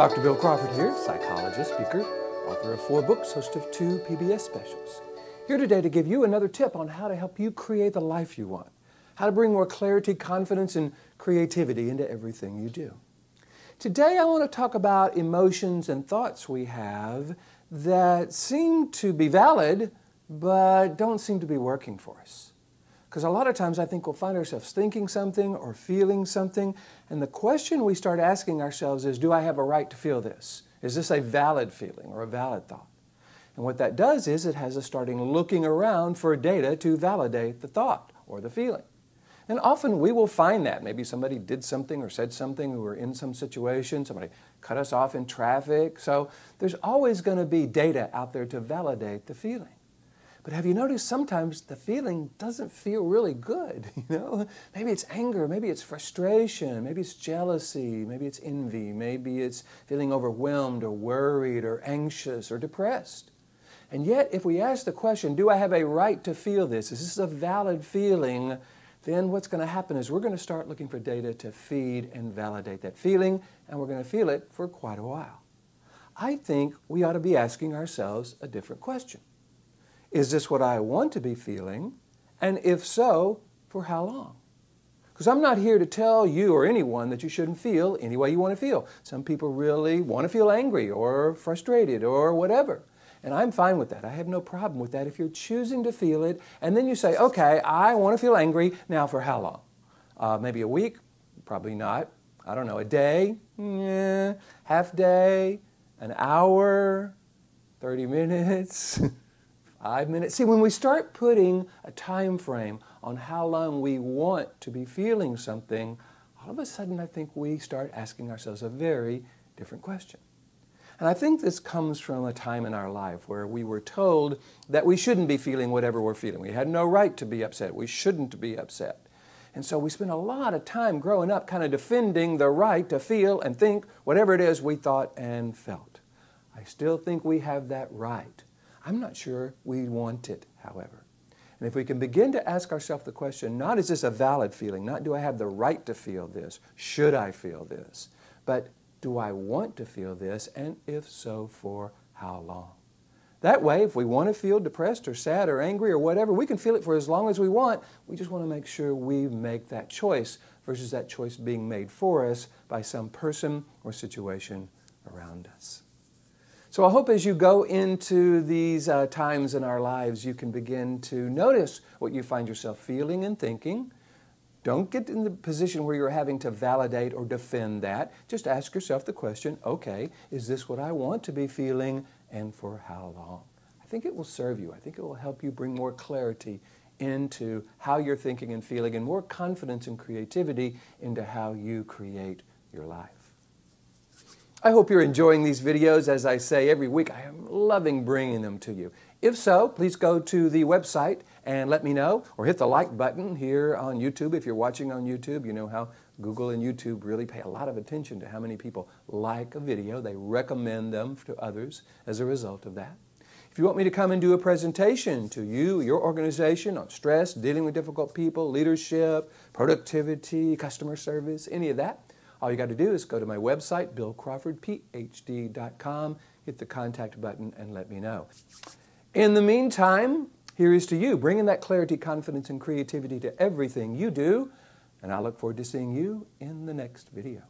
Dr. Bill Crawford here, psychologist, speaker, author of 4 books, host of 2 PBS specials. Here today to give you another tip on how to help you create the life you want, how to bring more clarity, confidence, and creativity into everything you do. Today I want to talk about emotions and thoughts we have that seem to be valid, but don't seem to be working for us. Because a lot of times I think we'll find ourselves thinking something or feeling something, and the question we start asking ourselves is, do I have a right to feel this? Is this a valid feeling or a valid thought? And what that does is it has us starting looking around for data to validate the thought or the feeling. And often we will find that. Maybe somebody did something or said something, we were in some situation, somebody cut us off in traffic. So there's always going to be data out there to validate the feeling. But have you noticed sometimes the feeling doesn't feel really good, Maybe it's anger, maybe it's frustration, maybe it's jealousy, maybe it's envy, maybe it's feeling overwhelmed or worried or anxious or depressed. And yet, if we ask the question, do I have a right to feel this? Is this a valid feeling? Then what's going to happen is we're going to start looking for data to feed and validate that feeling, and we're going to feel it for quite a while. I think we ought to be asking ourselves a different question. Is this what I want to be feeling? And if so, for how long? Because I'm not here to tell you or anyone that you shouldn't feel any way you want to feel. Some people really want to feel angry or frustrated or whatever. And I'm fine with that. I have no problem with that if you're choosing to feel it. And then you say, okay, I want to feel angry. Now for how long? Maybe a week? Probably not. I don't know, a day? Yeah. Half day? An hour? 30 minutes? 5 minutes. See, when we start putting a time frame on how long we want to be feeling something, all of a sudden I think we start asking ourselves a very different question. And I think this comes from a time in our life where we were told that we shouldn't be feeling whatever we're feeling. We had no right to be upset. We shouldn't be upset. And so we spent a lot of time growing up kind of defending the right to feel and think whatever it is we thought and felt. I still think we have that right. I'm not sure we want it, however. And if we can begin to ask ourselves the question, not is this a valid feeling, not do I have the right to feel this, should I feel this, but do I want to feel this, and if so, for how long? That way, if we want to feel depressed or sad or angry or whatever, we can feel it for as long as we want. We just want to make sure we make that choice versus that choice being made for us by some person or situation around us. So I hope as you go into these times in our lives, you can begin to notice what you find yourself feeling and thinking. Don't get in the position where you're having to validate or defend that. Just ask yourself the question, okay, is this what I want to be feeling, and for how long? I think it will serve you. I think it will help you bring more clarity into how you're thinking and feeling, and more confidence and creativity into how you create your life. I hope you're enjoying these videos. As I say every week, I am loving bringing them to you. If so, please go to the website and let me know, or hit the like button here on YouTube. If you're watching on YouTube, you know how Google and YouTube really pay a lot of attention to how many people like a video. They recommend them to others as a result of that. If you want me to come and do a presentation to you, your organization, on stress, dealing with difficult people, leadership, productivity, customer service, any of that, all you got to do is go to my website, billcrawfordphd.com, hit the contact button, and let me know. In the meantime, here is to you, bringing that clarity, confidence, and creativity to everything you do, and I look forward to seeing you in the next video.